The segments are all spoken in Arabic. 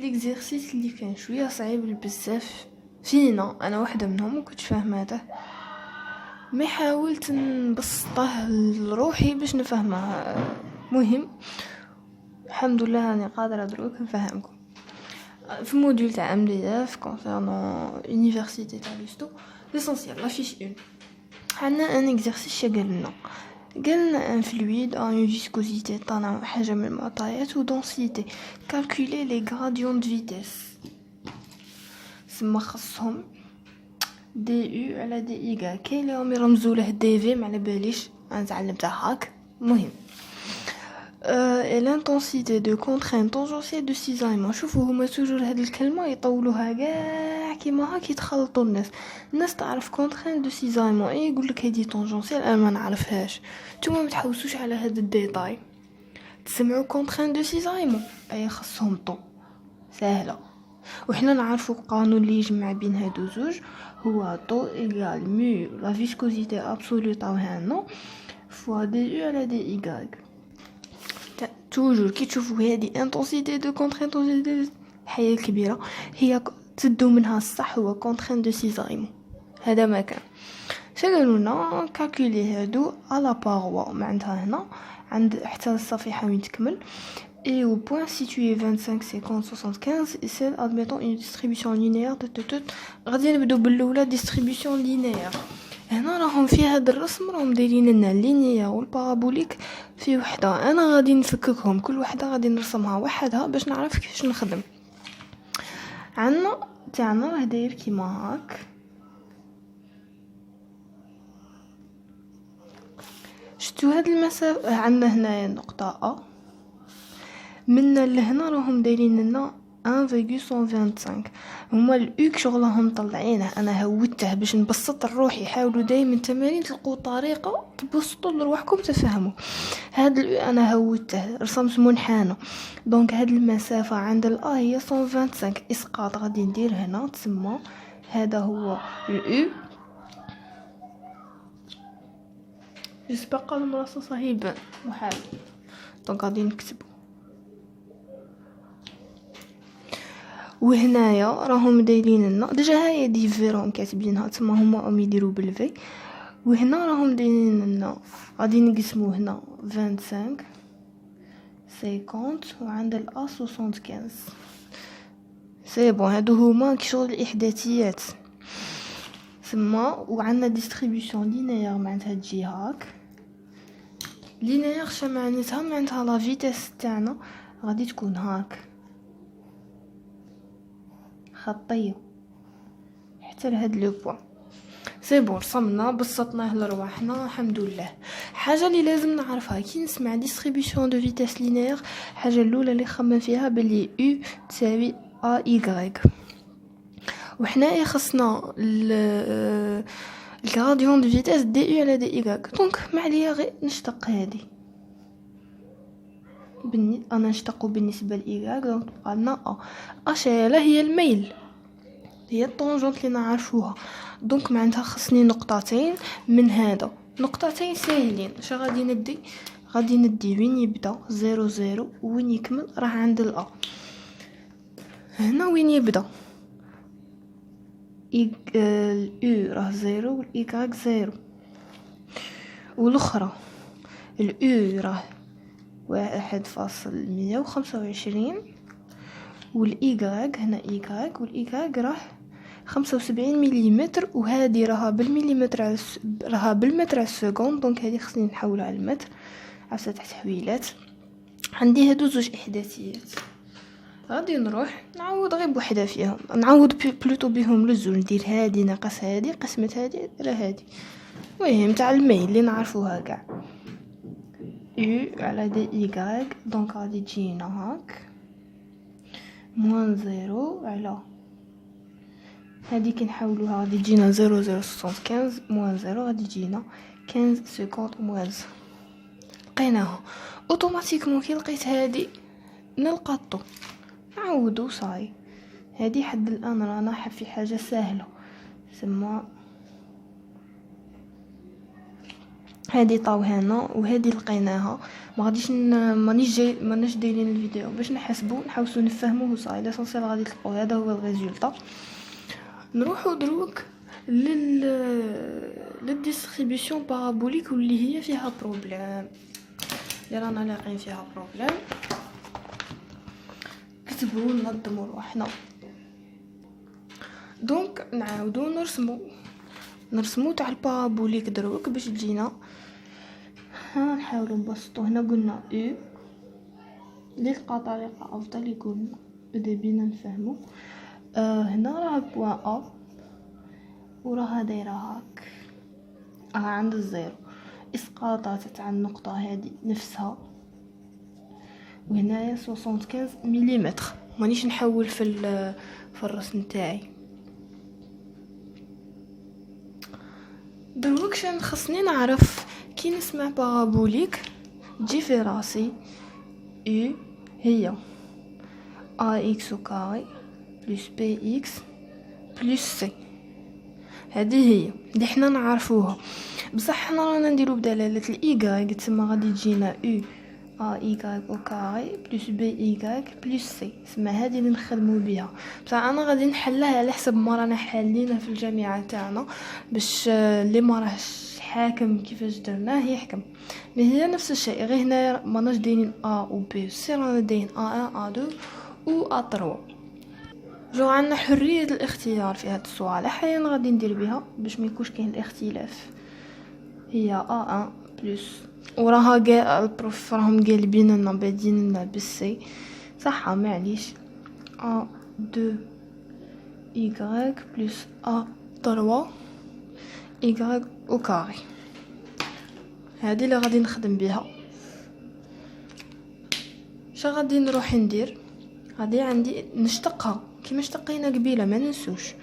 ليكزيرسيس اللي كان شويه صعيب بزاف فينا، انا واحده منهم وكنت فاهماته، مي حاولت نبسطه لروحي باش نفهمه. مهم الحمد لله راني قادره دروك نفهمكم. في موديول تاع ام دي اف كونسيرنون يونيفرسيتي تاع لوستو ليسونسيال لا فيش 1 عندنا ان اكزرسيس قالنا ان فلويد ا اون فيسكوزيتي تاع حاجه من المعطيات و دونسيتي كالكولي لي غراديون دو فيتيس. سما خصهم دي يو على دي ايغال، كاين اللي راهم يرمزوا له دي في، ما على باليش انا تعلمتها هاك. المهم l'intensité de contrainte tangentielle de cisaillement. شوفوا هما توجور هاد الكلمه يطولوها كاع كيما هاك يتخلطوا الناس تعرف contrainte de cisaillement اي يقول لك هذه tangentielle، انا ما نعرفهاش. نتوما ما تحوسوش على هذا الديتاي، تسمعوا contrainte de cisaillement اي خصهم طو سهله. وحنا نعرفوا القانون اللي يجمع بين هادو زوج هو طو ايغال مو لا فيسكوزيتي ابسولو تاع هنا فوا دي يو على دي ايغال. توجور كي تشوفوا هذه انتنسيتي دو كونترينت الحياه الكبيره هي تدو منها الصح هو كونترينت دو سيزايمون. هذا ما كان شغلوا لنا كالكولي هادو على باروا معناتها هنا عند حتى الصفيحه وين تكمل et au point situé 25 50 75 et celle admettant une distribution linéaire غادي نبداو بالاولى distribution linéaire. هنا راهم في هذا الرسم راهم دايرين لنا اللينيا والبارابوليك في وحده، انا غادي نفككهم كل وحده غادي نرسمها وحدها باش نعرف كيفاش نخدم. عندنا تاعنا راه داير كيما هاك، شتو هاد المسافه عندنا هنايا النقطه ا من لهنا راهم دايرين لنا 1.125. هما الاوك شغلهم طلعينه، انا هودته باش نبسط لروحي. حاولوا دائما تمارين تلقوا طريقه تبسطوا لروحكم تفهموا. هذا انا هودته رسمت منحنى، دونك هاد المسافه عند الا هي 125 اسقاط غادي ندير هنا تسمى هذا هو الاو. جيسبر قال مرصصه هيبان محال، دونك غادي نكتبو. وهنايا راهم دايرين لنا ديجا هاي دي فيرون كاتبينها تما هما راهم يديروا بالفي. وهنا راهم دايرين لنا غادي نقسمو هنا 25 50 وعند الا 75 سي بون. هادو هما كشغل الاحداثيات ثم وعندنا ديستريبيوشن لينيير معناتها تجي هاك. لينيير معناتها لا فيتيس تاعنا غادي تكون هاك خطيه حتى لهاد لو بوين. سي بون رسمنا بسطناه لرواحنا الحمد لله. حاجه اللي لازم نعرفها كي نسمع ديستريبيوشن دو فيتيس لينير، حاجه الاولى اللي خمم فيها باللي او تساوي ا اي، وحنا خصنا الغراديون دو فيتيس دي او على دي اي، دونك ما عليا غير نشتق هذه انا نشتقو بالنسبه لاي، دونك تبقى لنا اشيله هي الميل، هي الطونجونت اللي نعرفوها. دونك معناتها خصني نقطتين من هذا، نقطتين ساهلين. اش غادي ندي وين يبدا 0 وين يكمل راه عند الا. هنا وين يبدا الاو راه 0 والايكاك 0، والاخرى الاو راه 1.125 والايكاك هنا ايكاك والايكاك راه 75 ملم، وهذه راها بالمليمتر راها بالمتر على السكوند. دونك هذه خصني نحولها على المتر عفسه تحويلات. عندي هادو زوج احداثيات غادي نروح نعوض غير بوحده فيهم، نعوض بلوتو بهم للزوج، ندير هذه ناقص هذه قسمه هذه على هذه. المهم تاع الميل اللي نعرفوها كاع او على دي ايغريك، دونك غادي تجينا هاك موان 0 على هذه كي نحولوها غادي تجينا 0.075 موان 0 غادي تجينا 15 موان. لقيناها اوتوماتيكمون. كي لقيت هذه نلقى الطو نعوضو صاي. هذه حد الان رانا في حاجه سهله، ثم هادي طاو هنا وهادي لقيناها. ما غاديش مانيش دايرين الفيديو باش نحسبوا نحاولوا نفهموه وصاي لاسونسيال غادي تلقاو هذا هو الريزولطا. نروحوا دروك للديستريبيوشن بارابوليك واللي هي فيها بروبليم، اللي رانا لاقين فيها بروبليم. كتبوا ننظموا روحنا. دونك نعاودوا نرسموا تاع البارابوليك دروك باش تجينا. نحاولوا نبسطوا. هنا قلنا او اللي لقى طريقه افضل يقول بدا بينا نفهموا. هنا راه بوان ا وراها دايره هاك عند الزيرو، اسقاطات تاع النقطه هذه نفسها. وهنايا 75 ملم. مانيش نحول في الرسم تاعي. دروك شنو خصني نعرف كي نسمع بارابوليك تجي في راسي او هي ا اكس كاري بلس بي اكس بلس سي. هذه هي اللي حنا نعرفوها، بصح حنا رانا نديرو بدلاله الايغاي تسمى غادي تجينا او ا ايغاي او كاري بلس بي ايغاي بلس سي. تسمى هذه اللي نخدموا بها. بصح انا غادي نحلها على حسب ما رانا حالينها في الجامعه تاعنا، باش اللي ما راهش حاكم كيفاش درناه يحكم. مي هي نفس الشيء، غير هنا ماناش دايرين ا و بي سي، رانا دايرين ا1 ا2 و ا3. جو عندنا حريه الاختيار في هاد الصوالح. حاليا غادي ندير بها باش ما يكونش كاين الاختلاف. هي ا1 بلس وراها البروف راهم قالبين لنا بادين لنا بالسي صح، معليش ا2 y بلس ا3 y او كاري. هذه اللي غادي نخدم بها. شا غادي نروح ندير؟ غادي عندي نشتقها كيما اشتقينا قبيله ما ننسوش.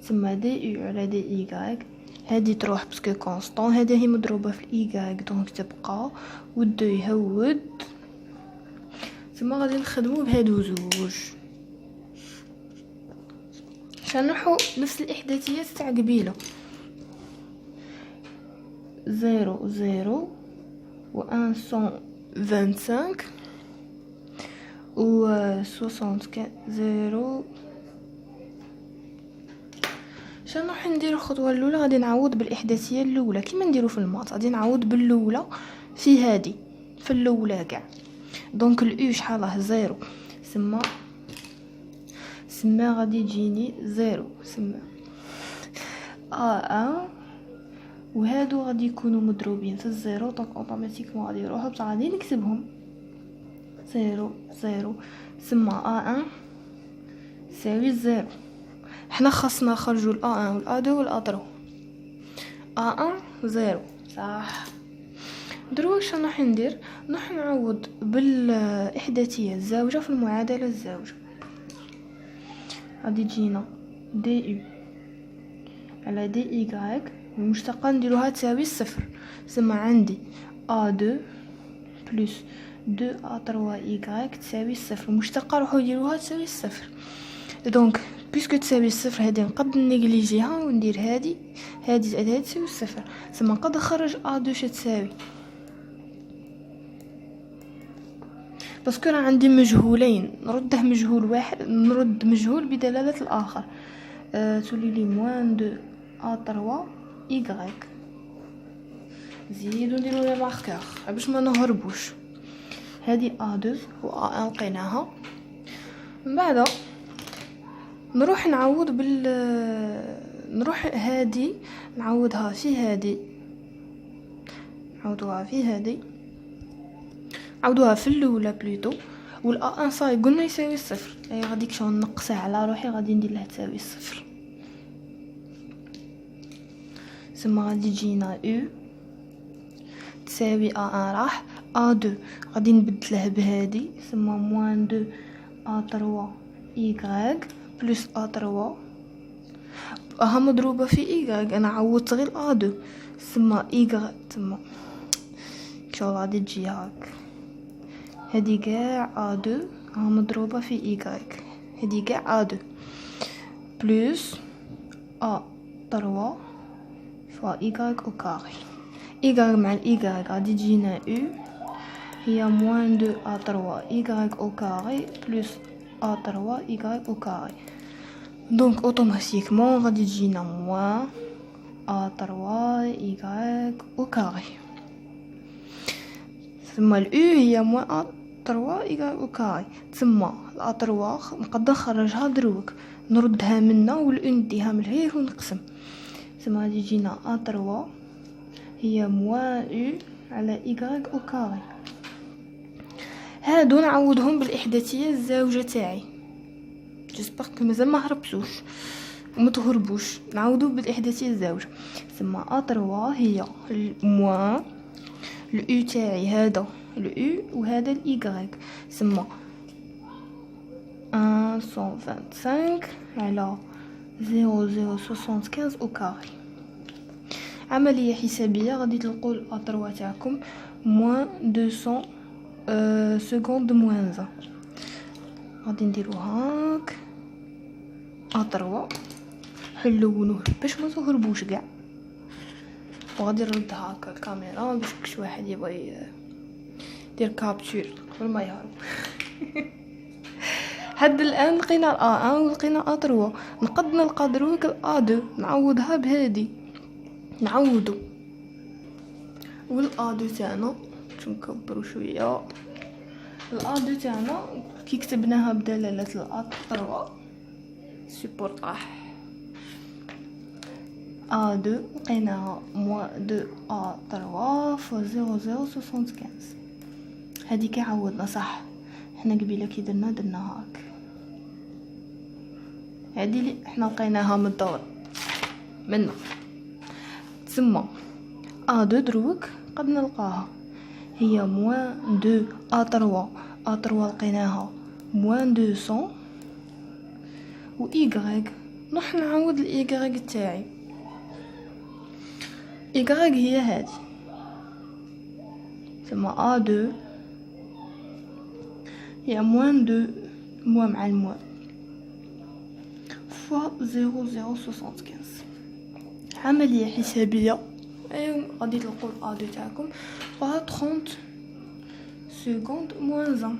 ثم دي يو على دي ايغاك، هذه تروح باسكو كونستون، هذه هي مضروبه في الايغاك دونك تبقى، والدو يهود. ثم غادي نخدموا بهادو زوج. شنروحوا نفس الاحداثيات تاع قبيله، 0 0 و 125 و 75 0. شنو راح ندير؟ الخطوه الاولى غادي نعوض بالاحداثيه الاولى كيما نديرو في الماط. غادي نعوض بالاولى في هذه في الاولى كاع. دونك الاو شحال؟ 0 سما غادي تجيني 0 سما ا1 وهادو غادي يكونوا مضروبين في الزيرو. دونك اوتوماتيكمون غادي يروحوا بصح غادي نكتبهم 0 0 سما ا1 يساوي 0. حنا خاصنا نخرجوا ال A1 وال A2 وال A3. A1 0 صح. دروك شنو راح ندير؟ راح نعوض بالاحداثيه الزاوجه في المعادله الزاوجه. غادي تجينا دي يو على دي ايغريك المشتقه نديروها تساوي صفر. ثم عندي A2 بلس 2 A3 y تساوي صفر. المشتقه روحوا ديروها تساوي صفر. دونك بيسكو تساوي الصفر هذه نقد نيجليجيها وندير هذه زائد تساوي الصفر. ثم نقد نخرج A2 ش تساوي، باسكو راه عندي مجهولين نرده مجهول واحد نرد مجهول بدلاله الاخر. تولي لي موان 2 A3 y. زيدو نديرو لي ماركور باش ما نهربوش. هذه A2 و A1 لقيناها. من بعد نروح نعوض نروح هذه نعوضها في هذه، نعوضوها في هذه، نعوضوها في الاولى بلوتو. والA1 صاي قلنا يساوي الصفر. اي غادي كشون نقصها على روحي غادي ندير لها تساوي الصفر. ثم غادي تجينا او تساوي A1 راح A2 غادي نبدله بهذه ثم موان 2 A3 y بلس A3 مضروبه في y. انا عوضت غير A2 ثم y ثم شو غادي تجي هاك. هذه كاع A2 مضروبه في y. هذه كاع A2 بلس A3 فوا y او كاري. إيكغيك مع الإيكغيك غادي تجينا أو هي موان دو أ تروا إيكغيك أو كاري بلس أ تروا إيكغيك أو كاري. دونك أوتوماتيكمون غادي تجينا موان أ تروا إيكغيك أو كاري. ثم الأو هي موان أ تروا إيكغيك أو كاري. تسمى الأ تروا نقدر نخرجها دروك نردها منا والأو نديها من الهيه ونقسم. ثم غادي تجينا أ تروا هي موان أو على إيكغيك أو كاري. هادو نعوضهم بالإحداثية الزاوجة تاعي. جسبرك مازال ما هربتوش وما تهربوش. نعوضو بالإحداثية الزاوجة. ثم أ تروا هي موان الأو تاعي هذا الأو وهذا الإيكغيك. ثم 125 على 0075 أو كاري. عملية حسابية غادي تلقوا الأ تروا تاعكم موان 200 سكوند موان 1. غادي نديرو هاك أ تروا حلونوه باش ما تهربوش كاع. وغادي نرد هاكا الكاميرا باش كش واحد يبغي يدير كابتشور قبل ما يهرب. حد الان لقينا الأ 1 ولقينا أ تروا. نقد نلقى دروك الأ 2 نعوضها بهادي نعوضو والأ 2 تاعنا نكبرو شويه. الأ 2 تاعنا كي كتبناها بدلالة الأ تروا سيبورت راح أ 2 لقيناها موان 2 أ تروا فوا 0075. هادي كي عوضنا صح. حنا قبيله كي درنا هاك. هادي اللي حنا لقيناها من الدور منا. تسمى أ 2 دروك قد نلقاها هي موان 2 أ تروا. أ تروا لقيناها موان 200 و إيكغيك نروح نعوض الإيكغيك تاعي. إيكغيك هي هادي. ثم أ 2 هي موان 2 موان مع الموان فوا 0075. عملية حسابية. ايوا غادي تلقوا الأ 2 تاعكم فيها 30 سكوند موان 1.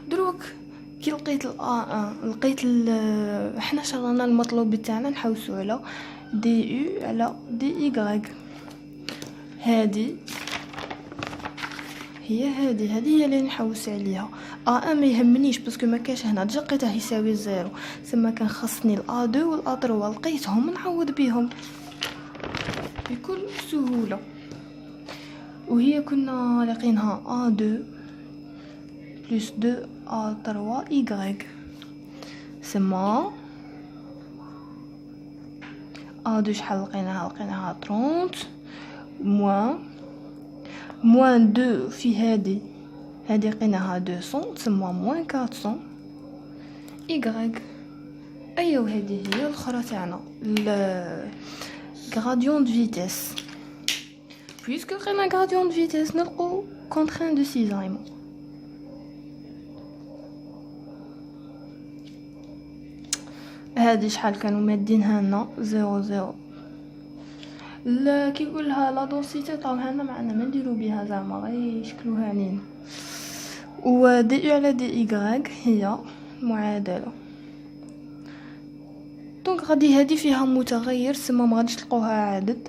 دروك كي لقيت الأ 1 لقيت حنا شرعنا المطلوب تاعنا نحوسو على دي او على دي إيكغيك. هادي هي اللي نحوس عليها. أ 1 ما يهمنيش باسكو ما كاش هنا ديجا لقيته يساوي 0. ثم كان خصني الأ 2 والأ تروا لقيتهم نعوض بهم بكل سهولة. وهي كنا لاقينها أ 2 بلس 2 أ تروا إيكغيك. ثم أ 2 شحال لقيناها 30 موان 2 في هادي لقيناها 200 تسمى موان 400 إيكغيك. أيوا وهذه هي الأخرى تاعنا gradient de vitesse. Puisque لقينا gradient de vitesse نلقو contrainte de cisaillement. هادي شحال كانوا مادينها لنا 00 لا كي يقولها لا دونسيتي عطاوها لنا معنا ما نديرو بها زعما غير يشكلوها علينا. و دي او على دي ايغريك هي معادله. دونك غادي هادي فيها متغير سما ما غاديش تلقوها عدد.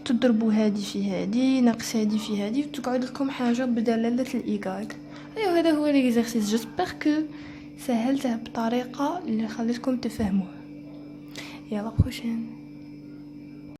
تضربوا هادي في هادي ناقص هادي في هادي وتقعد لكم حاجه بدلاله الايغريك. ايوا هذا هو ليكزارسيس. جيسبر كو سهلته بطريقه اللي خليتكم تفهموه. يلا بروشين.